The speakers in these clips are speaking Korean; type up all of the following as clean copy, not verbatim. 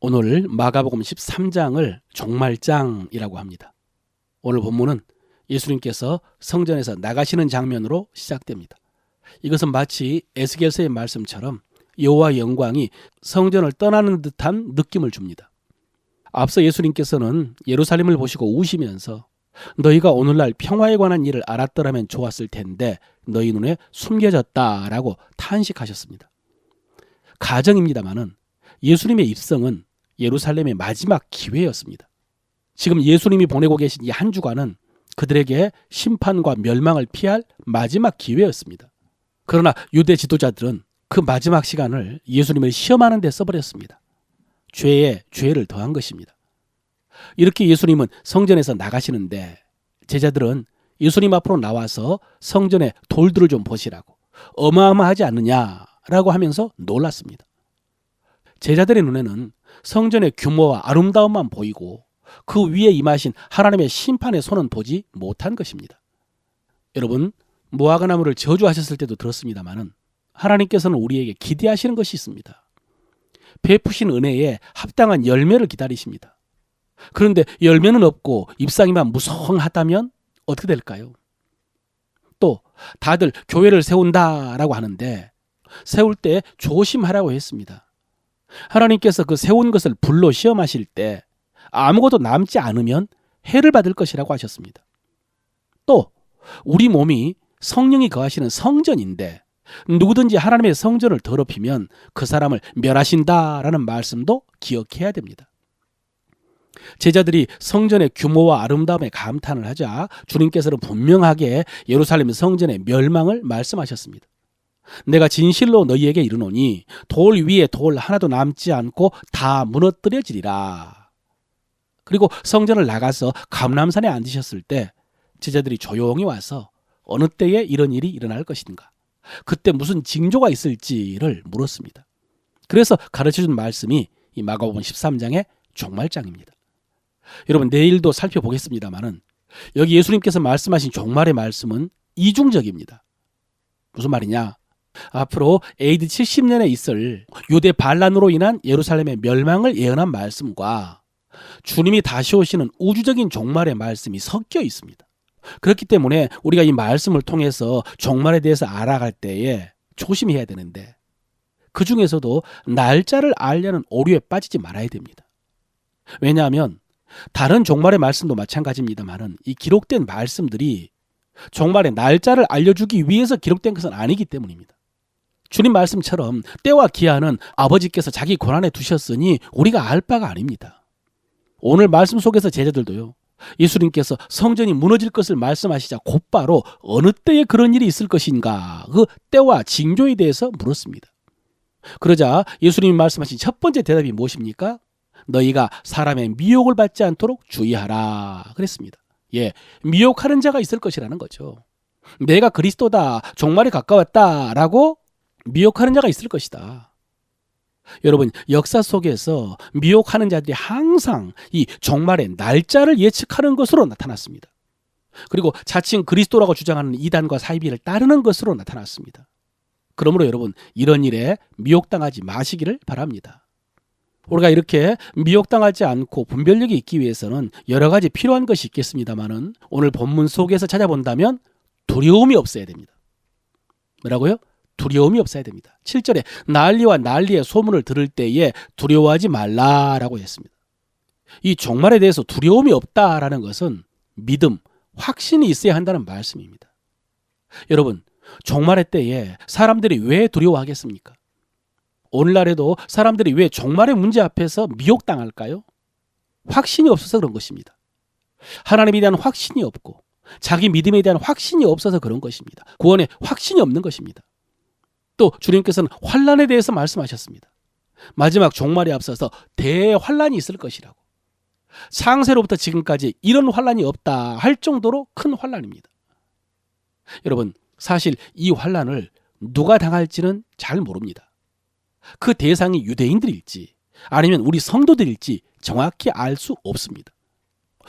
오늘 마가복음 13장을 종말장이라고 합니다. 오늘 본문은 예수님께서 성전에서 나가시는 장면으로 시작됩니다. 이것은 마치 에스겔서의 말씀처럼 여호와의 영광이 성전을 떠나는 듯한 느낌을 줍니다. 앞서 예수님께서는 예루살렘을 보시고 우시면서 너희가 오늘날 평화에 관한 일을 알았더라면 좋았을 텐데 너희 눈에 숨겨졌다라고 탄식하셨습니다. 가정입니다마는 예수님의 입성은 예루살렘의 마지막 기회였습니다. 지금 예수님이 보내고 계신 이 한 주간은 그들에게 심판과 멸망을 피할 마지막 기회였습니다. 그러나 유대 지도자들은 그 마지막 시간을 예수님을 시험하는 데 써버렸습니다. 죄에 죄를 더한 것입니다. 이렇게 예수님은 성전에서 나가시는데 제자들은 예수님 앞으로 나와서 성전의 돌들을 좀 보시라고 어마어마하지 않느냐라고 하면서 놀랐습니다. 제자들의 눈에는 성전의 규모와 아름다움만 보이고 그 위에 임하신 하나님의 심판의 손은 보지 못한 것입니다. 여러분, 무화과나무를 저주하셨을 때도 들었습니다마는 하나님께서는 우리에게 기대하시는 것이 있습니다. 베푸신 은혜에 합당한 열매를 기다리십니다. 그런데 열매는 없고 잎사귀만 무성하다면 어떻게 될까요? 또 다들 교회를 세운다라고 하는데 세울 때 조심하라고 했습니다. 하나님께서 그 세운 것을 불로 시험하실 때 아무것도 남지 않으면 해를 받을 것이라고 하셨습니다. 또 우리 몸이 성령이 거하시는 성전인데 누구든지 하나님의 성전을 더럽히면 그 사람을 멸하신다라는 말씀도 기억해야 됩니다. 제자들이 성전의 규모와 아름다움에 감탄을 하자 주님께서는 분명하게 예루살렘 성전의 멸망을 말씀하셨습니다. 내가 진실로 너희에게 이르노니 돌 위에 돌 하나도 남지 않고 다 무너뜨려지리라. 그리고 성전을 나가서 감람산에 앉으셨을 때 제자들이 조용히 와서 어느 때에 이런 일이 일어날 것인가, 그때 무슨 징조가 있을지를 물었습니다. 그래서 가르쳐준 말씀이 이 마가복음 13장의 종말장입니다. 여러분, 내일도 살펴보겠습니다마는 여기 예수님께서 말씀하신 종말의 말씀은 이중적입니다. 무슨 말이냐? 앞으로 AD 70년에 있을 유대 반란으로 인한 예루살렘의 멸망을 예언한 말씀과 주님이 다시 오시는 우주적인 종말의 말씀이 섞여 있습니다. 그렇기 때문에 우리가 이 말씀을 통해서 종말에 대해서 알아갈 때에 조심해야 되는데 그 중에서도 날짜를 알려는 오류에 빠지지 말아야 됩니다. 왜냐하면 다른 종말의 말씀도 마찬가지입니다만 이 기록된 말씀들이 종말의 날짜를 알려주기 위해서 기록된 것은 아니기 때문입니다. 주님 말씀처럼 때와 기한은 아버지께서 자기 권한에 두셨으니 우리가 알 바가 아닙니다. 오늘 말씀 속에서 제자들도요, 예수님께서 성전이 무너질 것을 말씀하시자 곧바로 어느 때에 그런 일이 있을 것인가, 그 때와 징조에 대해서 물었습니다. 그러자 예수님이 말씀하신 첫 번째 대답이 무엇입니까? 너희가 사람의 미혹을 받지 않도록 주의하라 그랬습니다. 미혹하는 자가 있을 것이라는 거죠. 내가 그리스도다, 종말에 가까웠다라고 미혹하는 자가 있을 것이다. 여러분, 역사 속에서 미혹하는 자들이 항상 이 종말의 날짜를 예측하는 것으로 나타났습니다. 그리고 자칭 그리스도라고 주장하는 이단과 사이비를 따르는 것으로 나타났습니다. 그러므로 여러분, 이런 일에 미혹당하지 마시기를 바랍니다. 우리가 이렇게 미혹당하지 않고 분별력이 있기 위해서는 여러 가지 필요한 것이 있겠습니다만은 오늘 본문 속에서 찾아본다면 두려움이 없어야 됩니다. 뭐라고요? 두려움이 없어야 됩니다. 7절에 난리와 난리의 소문을 들을 때에 두려워하지 말라라고 했습니다. 이 종말에 대해서 두려움이 없다라는 것은 믿음, 확신이 있어야 한다는 말씀입니다. 여러분, 종말의 때에 사람들이 왜 두려워하겠습니까? 오늘날에도 사람들이 왜 종말의 문제 앞에서 미혹당할까요? 확신이 없어서 그런 것입니다. 하나님에 대한 확신이 없고 자기 믿음에 대한 확신이 없어서 그런 것입니다. 구원에 확신이 없는 것입니다. 또 주님께서는 환난에 대해서 말씀하셨습니다. 마지막 종말에 앞서서 대환난이 있을 것이라고. 창세로부터 지금까지 이런 환난이 없다 할 정도로 큰 환난입니다. 여러분, 사실 이 환난을 누가 당할지는 잘 모릅니다. 그 대상이 유대인들일지 아니면 우리 성도들일지 정확히 알 수 없습니다.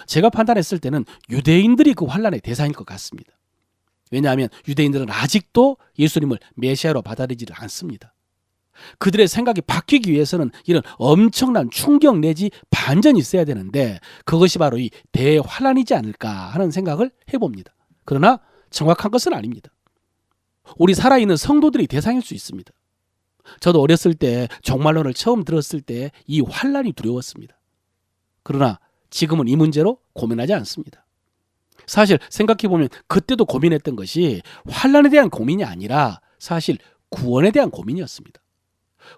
제가 판단했을 때는 유대인들이 그 환난의 대상일 것 같습니다. 왜냐하면 유대인들은 아직도 예수님을 메시아로 받아들이지를 않습니다. 그들의 생각이 바뀌기 위해서는 이런 엄청난 충격 내지 반전이 있어야 되는데 그것이 바로 이 대환란이지 않을까 하는 생각을 해봅니다. 그러나 정확한 것은 아닙니다. 우리 살아있는 성도들이 대상일 수 있습니다. 저도 어렸을 때 종말론을 처음 들었을 때 이 환란이 두려웠습니다. 그러나 지금은 이 문제로 고민하지 않습니다. 사실 생각해보면 그때도 고민했던 것이 환란에 대한 고민이 아니라 사실 구원에 대한 고민이었습니다.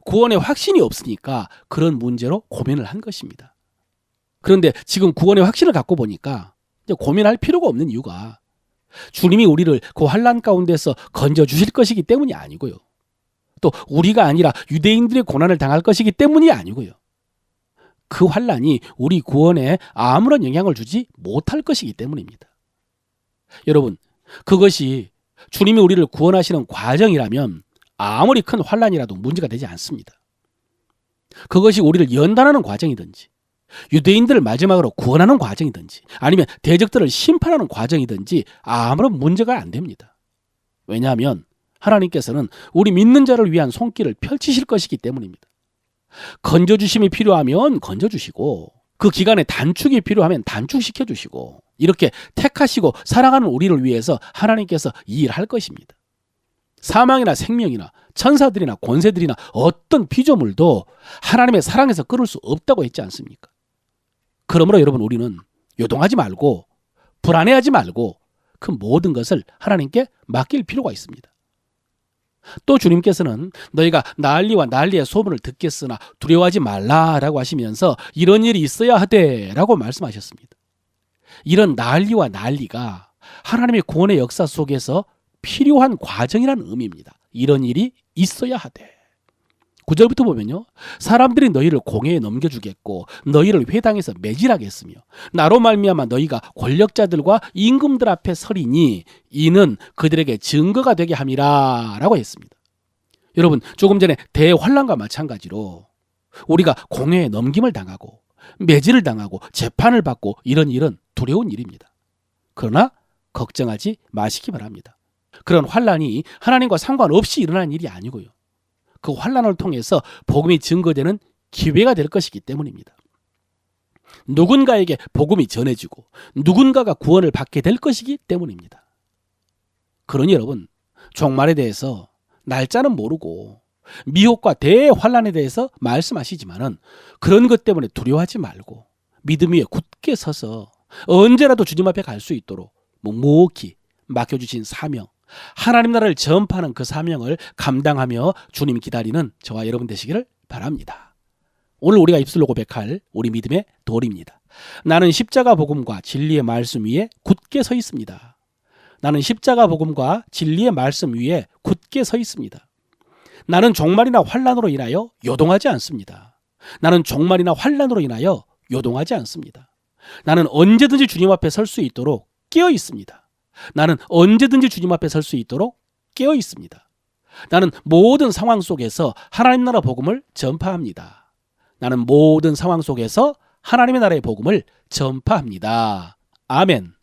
구원의 확신이 없으니까 그런 문제로 고민을 한 것입니다. 그런데 지금 구원의 확신을 갖고 보니까 이제 고민할 필요가 없는 이유가 주님이 우리를 그 환난 가운데서 건져주실 것이기 때문이 아니고요. 또 우리가 아니라 유대인들의 고난을 당할 것이기 때문이 아니고요. 그 환난이 우리 구원에 아무런 영향을 주지 못할 것이기 때문입니다. 여러분, 그것이 주님이 우리를 구원하시는 과정이라면 아무리 큰 환난이라도 문제가 되지 않습니다. 그것이 우리를 연단하는 과정이든지 유대인들을 마지막으로 구원하는 과정이든지 아니면 대적들을 심판하는 과정이든지 아무런 문제가 안 됩니다. 왜냐하면 하나님께서는 우리 믿는 자를 위한 손길을 펼치실 것이기 때문입니다. 건져주심이 필요하면 건져주시고 그 기간에 단축이 필요하면 단축시켜주시고 이렇게 택하시고 사랑하는 우리를 위해서 하나님께서 이 일을 할 것입니다. 사망이나 생명이나 천사들이나 권세들이나 어떤 피조물도 하나님의 사랑에서 끊을 수 없다고 했지 않습니까? 그러므로 여러분 우리는 요동하지 말고 불안해하지 말고 그 모든 것을 하나님께 맡길 필요가 있습니다. 또 주님께서는 너희가 난리와 난리의 소문을 듣겠으나 두려워하지 말라라고 하시면서 이런 일이 있어야 하되라고 말씀하셨습니다. 이런 난리와 난리가 하나님의 구원의 역사 속에서 필요한 과정이라는 의미입니다. 이런 일이 있어야 하되 9절부터 보면요. 사람들이 너희를 공회에 넘겨주겠고 너희를 회당에서 매질하겠으며 나로 말미암아 너희가 권력자들과 임금들 앞에 서리니 이는 그들에게 증거가 되게 함이라 라고 했습니다. 여러분 조금 전에 대환란과 마찬가지로 우리가 공회에 넘김을 당하고 매질을 당하고 재판을 받고 이런 일은 두려운 일입니다. 그러나 걱정하지 마시기 바랍니다. 그런 환란이 하나님과 상관없이 일어나는 일이 아니고요. 그 환란을 통해서 복음이 증거되는 기회가 될 것이기 때문입니다. 누군가에게 복음이 전해지고 누군가가 구원을 받게 될 것이기 때문입니다. 그러니 여러분 종말에 대해서 날짜는 모르고 미혹과 대환란에 대해서 말씀하시지만은 그런 것 때문에 두려워하지 말고 믿음 위에 굳게 서서 언제라도 주님 앞에 갈 수 있도록 묵묵히 맡겨주신 사명 하나님 나라를 전파하는 그 사명을 감당하며 주님 기다리는 저와 여러분 되시기를 바랍니다. 오늘 우리가 입술로 고백할 우리 믿음의 도리입니다. 나는 십자가 복음과 진리의 말씀 위에 굳게 서 있습니다. 나는 십자가 복음과 진리의 말씀 위에 굳게 서 있습니다. 나는 종말이나 환난으로 인하여 요동하지 않습니다. 나는 종말이나 환난으로 인하여 요동하지 않습니다. 나는 언제든지 주님 앞에 설 수 있도록 깨어 있습니다. 나는 언제든지 주님 앞에 설 수 있도록 깨어 있습니다. 나는 모든 상황 속에서 하나님 나라 복음을 전파합니다. 나는 모든 상황 속에서 하나님의 나라의 복음을 전파합니다. 아멘.